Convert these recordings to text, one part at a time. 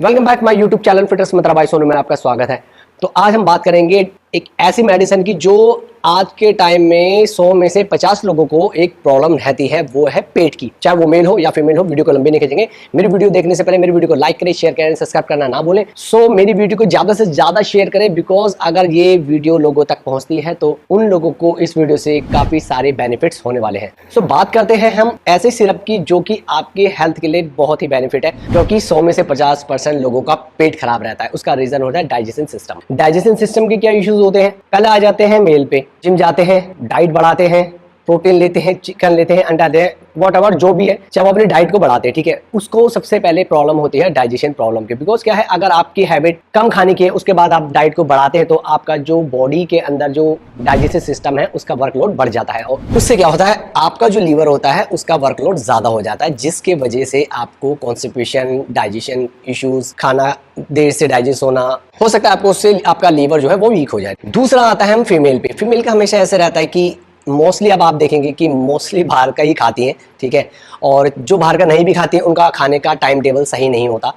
Welcome back my YouTube channel fitness mantra by Sonu में आपका स्वागत है। तो आज हम बात करेंगे एक ऐसी मेडिसिन की जो आज के टाइम में 100 में से 50 लोगों को एक प्रॉब्लम रहती है, वो है पेट की। चाहे वो मेल हो या फीमेल हो, वीडियो को लंबी नहीं खींचेंगे। मेरी वीडियो देखने से पहले मेरी वीडियो को लाइक करें, शेयर करें, सब्सक्राइब करना ना भूलें। सो मेरी वीडियो को ज्यादा से ज्यादा शेयर करें, बिकॉज अगर ये वीडियो लोगों तक पहुंचती है तो उन लोगों को इस वीडियो से काफी सारे बेनिफिट्स होने वाले हैं। सो बात करते हैं हम ऐसे सिरप की जो कि आपके हेल्थ के लिए बहुत ही बेनिफिट है, क्योंकि 100 में से 50% लोगों का पेट खराब रहता है। उसका रीजन होता है डाइजेशन सिस्टम। डाइजेशन सिस्टम के क्या इश्यूज होते हैं? पहले आ जाते हैं मेल पे, जिम जाते हैं, डाइट बढ़ाते हैं, प्रोटीन लेते हैं, चिकन लेते हैं, अंडा लेते हैं, व्हाटएवर जो भी है, चाहे वो अपनी डाइट को बढ़ाते हैं, ठीक है। उसको सबसे पहले प्रॉब्लम होती है डाइजेशन प्रॉब्लम की। बिकॉज क्या है, अगर आपकी हैबिट कम खाने की है, उसके बाद आप डाइट को बढ़ाते हैं, तो आपका जो बॉडी के अंदर जो डाइजेशन सिस्टम है उसका वर्कलोड बढ़ जाता है, और उससे क्या होता है, आपका जो लीवर होता है उसका वर्कलोड ज्यादा हो जाता है, जिसके वजह से आपको कॉन्स्टिपेशन, डाइजेशन इश्यूज, खाना देर से डाइजेस्ट होना हो सकता है, आपको उससे आपका लीवर जो है वो वीक हो जाए। दूसरा आता है हम फीमेल पे। फीमेल का हमेशा ऐसे रहता है कि मोस्टली अब आप देखेंगे कि मोस्टली बाहर का ही खाती हैं, ठीक है। और जो बाहर का नहीं भी खाती हैं, उनका खाने का टाइम टेबल सही नहीं होता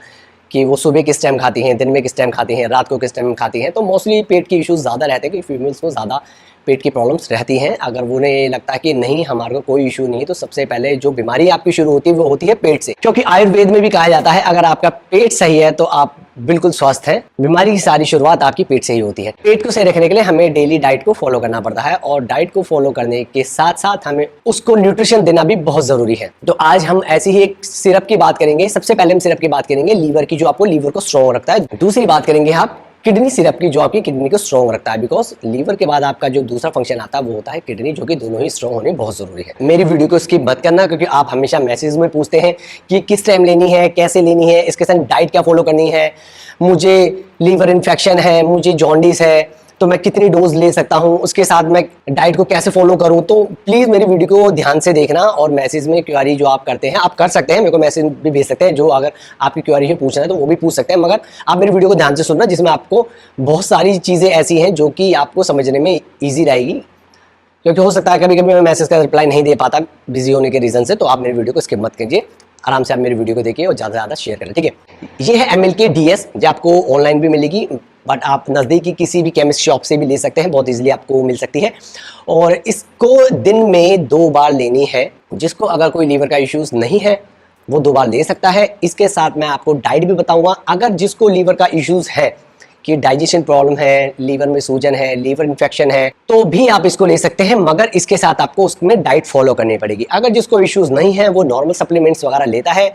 कि वो सुबह किस टाइम खाती हैं, दिन में किस टाइम खाती हैं, रात को किस टाइम खाती हैं। तो मोस्टली पेट की इश्यूज ज़्यादा रहते हैं कि फीमेल्स को ज़्यादा पेट की प्रॉब्लम्स रहती हैं। अगर उन्हें लगता है कि नहीं हमारे को कोई इशू नहीं है, तो सबसे पहले जो बीमारी आपकी शुरू होती है वो होती है पेट से। क्योंकि आयुर्वेद में भी कहा जाता है अगर आपका पेट सही है तो आप बिल्कुल स्वस्थ हैं। बीमारी की सारी शुरुआत आपकी पेट से ही होती है। पेट को सही रखने के लिए हमें डेली डाइट को फॉलो करना पड़ता है, और डाइट को फॉलो करने के साथ साथ हमें उसको न्यूट्रिशन देना भी बहुत जरूरी है। तो आज हम ऐसी ही एक सिरप की बात करेंगे। सबसे पहले हम सिरप की बात करेंगे लीवर की, जो आपको लीवर को स्ट्रॉन्ग रखता है। दूसरी बात करेंगे आप किडनी सिरप की, जो आपकी किडनी को स्ट्रॉन्ग रखता है। बिकॉज लीवर के बाद आपका जो दूसरा फंक्शन आता है वो होता है किडनी, जो कि दोनों ही स्ट्रॉन्ग होने बहुत जरूरी है। मेरी वीडियो को स्किप मत करना, क्योंकि आप हमेशा मैसेज में पूछते हैं कि किस टाइम लेनी है, कैसे लेनी है, इसके साथ डाइट क्या फॉलो करनी है, मुझे लीवर इन्फेक्शन है, मुझे जॉन्डिस है, तो मैं कितनी डोज ले सकता हूं, उसके साथ मैं डाइट को कैसे फॉलो करूं। तो प्लीज मेरी वीडियो को ध्यान से देखना, और मैसेज में क्वेरी जो आप करते हैं आप कर सकते हैं, मेरे को मैसेज भी भेज सकते हैं। जो अगर आपकी क्वेरी है पूछना है तो वो भी पूछ सकते हैं, मगर आप मेरी वीडियो को ध्यान से सुनना, जिसमें आपको बहुत सारी चीजें ऐसी हैं जो कि आपको समझने में ईजी रहेगी। क्योंकि हो सकता है कभी कभी मैं मैसेज का रिप्लाई नहीं दे पाता बिजी होने के रीजन से। तो आप मेरी वीडियो को स्किप मत कीजिए, आराम से आप मेरी वीडियो को देखिए और ज़्यादा से ज़्यादा शेयर करें, ठीक है। ये है ML के DS, जो आपको ऑनलाइन भी मिलेगी, बट आप नज़दीकी किसी भी केमिस्ट शॉप से भी ले सकते हैं, बहुत इजीली आपको मिल सकती है। और इसको दिन में 2 बार लेनी है। जिसको अगर कोई लीवर का इश्यूज नहीं है वो 2 बार ले सकता है। इसके साथ मैं आपको डाइट भी बताऊंगा। अगर जिसको लीवर का इश्यूज है कि डाइजेशन प्रॉब्लम है, लीवर में सूजन है, लीवर इन्फेक्शन है, तो भी आप इसको ले सकते हैं, मगर इसके साथ आपको उसमें डाइट फॉलो करनी पड़ेगी। अगर जिसको इश्यूज नहीं है वो नॉर्मल सप्लीमेंट्स वगैरह लेता है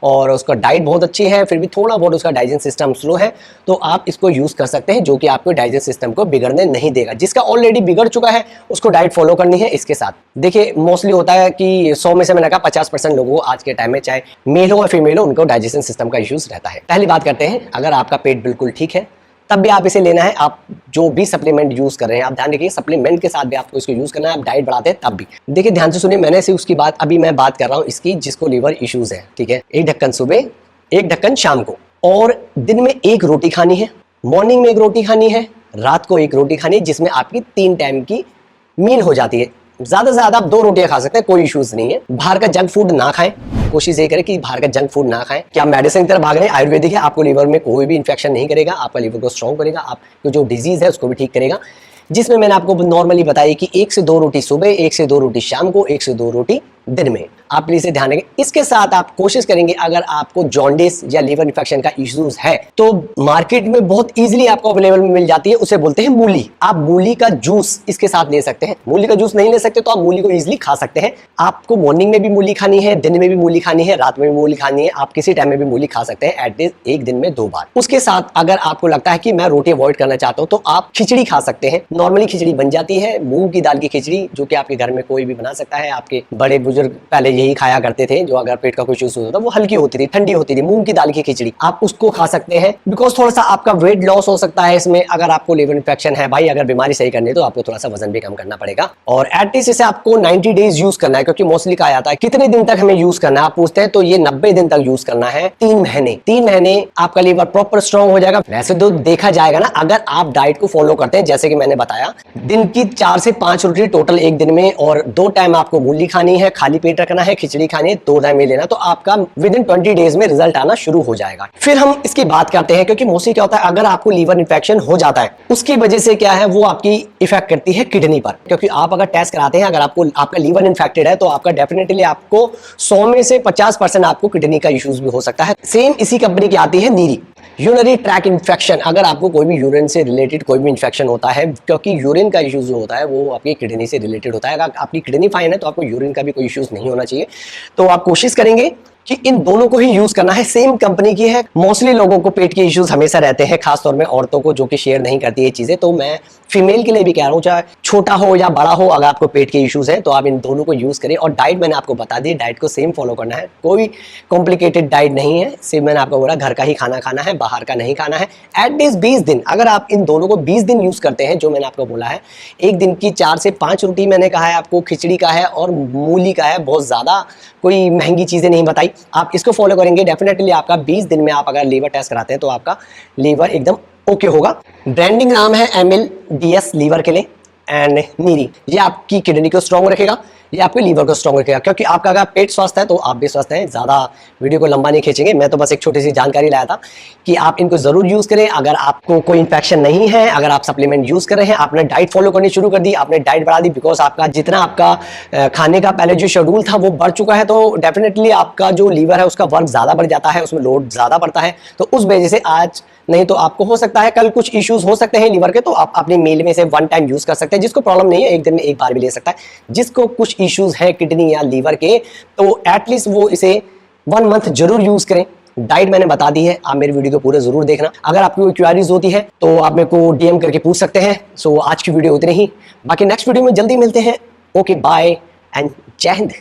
और उसका डाइट बहुत अच्छी है, फिर भी थोड़ा बहुत उसका डाइजेशन सिस्टम स्लो है, तो आप इसको यूज कर सकते हैं, जो कि आपको डाइजेशन सिस्टम को बिगड़ने नहीं देगा। जिसका ऑलरेडी बिगड़ चुका है उसको डाइट फॉलो करनी है इसके साथ। देखिए मोस्टली होता है कि 100 में से मैंने कहा 50% लोगों को आज के टाइम में, चाहे मेल हो या फीमेल हो, उनको डाइजेशन सिस्टम का इश्यूज रहता है। पहली बात करते हैं, अगर आपका पेट बिल्कुल ठीक है तब भी आप इसे लेना है। आप जो भी सप्लीमेंट यूज कर रहे हैं, आप ध्यान रखिए सप्लीमेंट के साथ भी आपको इसको यूज करना है। आप डाइट बढ़ाते हैं तब भी। देखिए ध्यान से सुनिए, मैंने से उसकी बात, अभी मैं बात कर रहा हूँ इसकी जिसको लीवर इश्यूज है, ठीक है। 1 ढक्कन सुबह, 1 ढक्कन शाम को, और दिन में 1 रोटी खानी है। मॉर्निंग में 1 रोटी खानी है, रात को 1 रोटी खानी है, जिसमें आपकी 3 टाइम की मील हो जाती है। ज्यादा से ज्यादा आप 2 रोटियां खा सकते हैं, कोई इश्यूज नहीं है। बाहर का जंक फूड ना खाएं, कोशिश ये करें कि बाहर का जंक फूड ना खाएं। क्या मेडिसिन की तरफ भाग रहे हैं? आयुर्वेदिक है, आपको लीवर में कोई भी इंफेक्शन नहीं करेगा, आपका लीवर को स्ट्रॉन्ग करेगा, आपको जो डिजीज है उसको भी ठीक करेगा। जिसमें मैंने आपको नॉर्मली बताया कि 1 से 2 रोटी सुबह, 1 से 2 रोटी शाम को, 1 से 2 रोटी दिन में। आप प्लीज इसे ध्यान रखें। इसके साथ आप कोशिश करेंगे, अगर आपको जॉन्डिस या लीवर इन्फेक्शन का इश्यूज है तो मार्केट में बहुत इजीली आपको अवेलेबल मिल जाती है, उसे बोलते हैं मूली। आप मूली का जूस इसके साथ ले सकते हैं। मूली का जूस नहीं ले सकते तो आप मूली को इजीली खा सकते हैं। आपको मॉर्निंग में भी मूली खानी है, दिन में भी मूली खानी है, रात में भी मूली खानी है, आप किसी टाइम में भी मूली खा सकते हैं, एटलीस्ट 1 दिन में 2 बार। उसके साथ अगर आपको लगता है कि मैं रोटी अवॉइड करना चाहता हूं तो आप खिचड़ी खा सकते हैं। नॉर्मली खिचड़ी बन जाती है, मूंग की दाल की खिचड़ी, जो कि आपके घर में कोई भी बना सकता है। आपके बड़े बुजुर्ग पहले यही खाया करते थे, जो अगर पेट का कुछ इश्यूज होता वो हल्की होती थी, ठंडी होती थी, मूंग की दाल की खिचड़ी, आप उसको खा सकते हैं। बिकॉज थोड़ा सा आपका वेट लॉस हो सकता है इसमें। अगर आपको लिवर इन्फेक्शन है भाई, अगर बीमारी सही करनी है तो आपको थोड़ा सा वजन भी कम करना पड़ेगा। और एटलीस्ट इसे आपको 90 डेज यूज करना है, क्योंकि मोस्टली कहा जाता है कितने दिन तक हमें यूज करना है, आप पूछते हैं तो ये 90 दिन तक यूज करना है। 3 महीने, 3 महीने आपका लीवर प्रॉपर स्ट्रॉन्ग हो जाएगा। वैसे तो देखा जाएगा ना, अगर आप डाइट को फॉलो करते हैं, जैसे कि मैंने बताया, दिन की 4 से 5 रोटी टोटल 1 दिन में, और 2 टाइम आपको मूली खानी है, खाली खाली पेट रखना है, खिचड़ी खानी है, 2 टाइम में लेना, तो आपका विद इन 20 डेज में रिजल्ट आना शुरू हो जाएगा। फिर हम इसकी बात करते हैं, क्योंकि मोस्टली क्या होता है, अगर आपको लीवर इन्फेक्शन हो जाता है उसकी वजह से क्या है, वो आपकी इफेक्ट करती है किडनी पर। क्योंकि आप अगर टेस्ट कराते हैं, अगर आपको आपका लीवर इन्फेक्टेड है, तो आपका डेफिनेटली आपको 100 में से 50% आपको किडनी का इश्यूज भी हो सकता है। सेम इसी कंपनी की आती है नीरी, यूरिनरी ट्रैक इन्फेक्शन। अगर आपको कोई भी यूरिन से रिलेटेड कोई भी इन्फेक्शन होता है, क्योंकि यूरिन का इश्यूज जो होता है वो आपकी किडनी से रिलेटेड होता है। अगर आपकी किडनी फाइन है तो आपको यूरिन का भी कोई इश्यूज नहीं होना चाहिए। तो आप कोशिश करेंगे कि इन दोनों को ही यूज करना है, सेम कंपनी की है। मोस्टली लोगों को पेट के इश्यूज हमेशा रहते हैं, खासतौर में औरतों को, जो कि शेयर नहीं करती ये चीजें। तो मैं फीमेल के लिए भी कह रहा हूँ, चाहे छोटा हो या बड़ा हो, अगर आपको पेट के इश्यूज हैं तो आप इन दोनों को यूज करें। और डाइट मैंने आपको बता दी, डाइट को सेम फॉलो करना है, कोई कॉम्प्लिकेटेड डाइट नहीं है। सिर्फ मैंने आपको बोला घर का ही खाना खाना है, बाहर का नहीं खाना है। एटलीस्ट 20 दिन, अगर आप इन दोनों को 20 दिन यूज करते हैं, जो मैंने आपको बोला है, एक दिन की 4 से 5 रोटी मैंने कहा है आपको, खिचड़ी का है और मूली का है, बहुत ज्यादा कोई महंगी चीजें नहीं बताई। आप इसको फॉलो करेंगे, डेफिनेटली आपका 20 दिन में आप अगर लीवर टेस्ट कराते हैं तो आपका लीवर एकदम ओके होगा। ब्रांडिंग नाम है MLDS लीवर के लिए एंड नीरी। ये आपकी किडनी को स्ट्रॉन्ग रखेगा, ये आपके लीवर को स्ट्रॉन्ग रखेगा। क्योंकि आपका अगर पेट स्वस्थ है तो आप भी स्वस्थ हैं। ज़्यादा वीडियो को लंबा नहीं खींचेंगे, मैं तो बस एक छोटी सी जानकारी लाया था कि आप इनको ज़रूर यूज़ करें। अगर आपको कोई इन्फेक्शन नहीं है, अगर आप सप्लीमेंट यूज़ कर रहे हैं, आपने डाइट फॉलो करनी शुरू कर दी, आपने डाइट बढ़ा दी, बिकॉज आपका जितना आपका खाने का पहले जो शेड्यूल था वो बढ़ चुका है, तो डेफिनेटली आपका जो लीवर है उसका वर्क ज़्यादा बढ़ जाता है, उसमें लोड ज़्यादा बढ़ता है। तो उस वजह से आज नहीं तो आपको हो सकता है कल कुछ इश्यूज हो सकते हैं लीवर के, तो आप अपनी मील में से 1 टाइम यूज कर सकते हैं। जिसको प्रॉब्लम नहीं है, एक दिन में एक बार भी ले सकता है। जिसको कुछ इश्यूज है किडनी या लीवर के, तो एटलीस्ट वो इसे 1 मंथ जरूर यूज करें। डाइट मैंने बता दी है, आप मेरी वीडियो को पूरे जरूर देखना। अगर आपकी कोई क्वेरीज होती है तो आप मेरे को DM करके पूछ सकते हैं। सो आज की वीडियो उतनी ही, बाकी नेक्स्ट वीडियो में जल्दी मिलते हैं। ओके, बाय एंड जय हिंद।